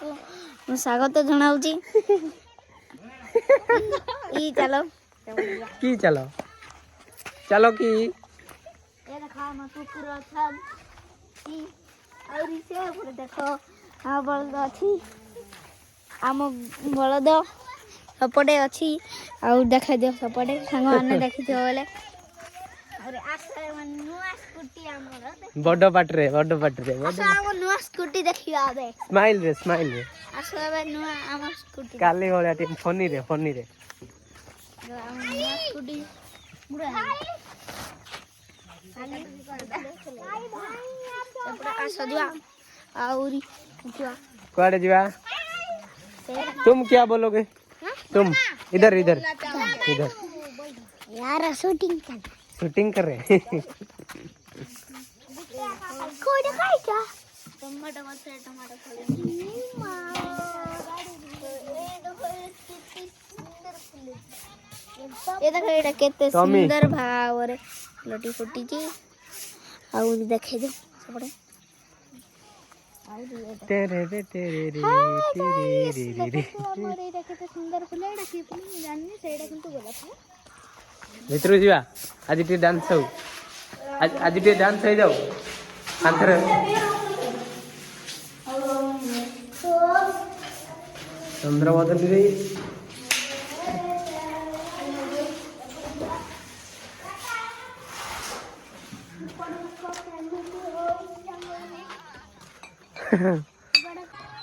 को स्वागत जनाऊची ई चलो की चलो चलो की ये देखो हम कुकुर अच्छा ई और इसे पूरे देखो आ बलद अछि आम बलद सपटे अछि और देखा दियो सपटे संग आने देखि दियो बोले अरे आसे मन नुआ स्कूटी हमर बड़ पाटरे आसे हम नुआ स्कूटी देखियो आबे स्माइल रे आसे आबे नुआ हम स्कूटी काली होले टीम फनी रे नुआ स्कूटी बुढ़ा कुआड़े जीवा तुम क्या बोलोगे तुम इधर यार शूटिंग कर रहे ये देखो एटा केते सुंदर भावरे लटी फुटी जी आउ देखे दो सबड़े तेरे रे हमर एटा केते सुंदर फुल एटा की फुल मैं जाननी सेटा किंतु गोलाप फुल भितर जीवा आज टी डांस हो आज टी डांस हो जाओ अंतर चंद्रवदन रे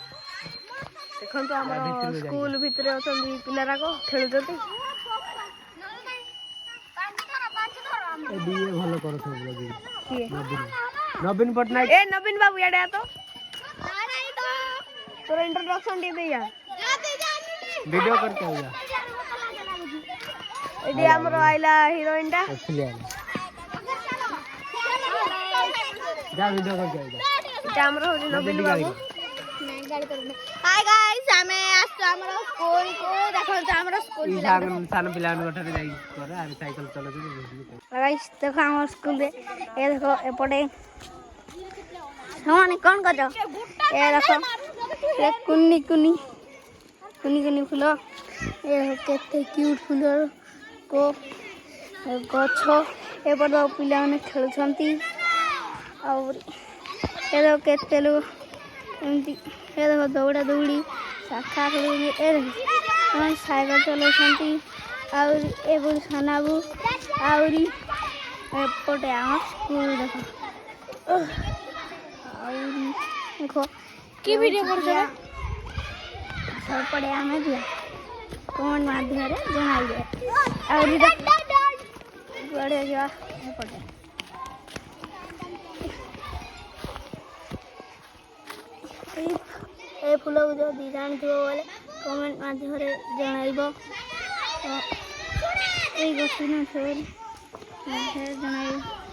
देखो तो हमर स्कूल भीतर अछंदी पिलारा को खेलुजती ए बीए भलो करो सब लगी नवीन पटनायक ए नवीन बाबू याडे आ तो तोरा इंट्रोडक्शन दे दे यार वीडियो करके आ जा एडी हमरो आइला हीरोइन टा जा वीडियो करके आ जा এটা हमरो होली नवीन बाबू मैं गाड़ी कर हाय गाइस हमें आज तो हमरो स्कूल को देखो तो हमरो स्कूल ई सान पिलान गठरे जाई करे आ साइकिल चला दे गाइस देखो हमर स्कूल रे ए देखो एपटे हमने कौन कर ए देखो ए कुन्नी फूल ए केते क्यूट फूल को गछ एपटे पिला माने खेलछंती और ये देखो केते लोग एमती ये देखो दौड़ा दौड़ी शाखा खेलुनी ए देखो साइकिल चलाउछंती और ए बुल खानाबू और एपटे आम स्कूल देखो और देखो की वीडियो कर सब पड़े हमें दिया कौन माध्यम रे जनाई दे और बड़े जा पड़े ए फूल जो डिजाइन थो बोले कमेंट माध्यम रे जनाइबो ए गछिन छोड़ जनाइबो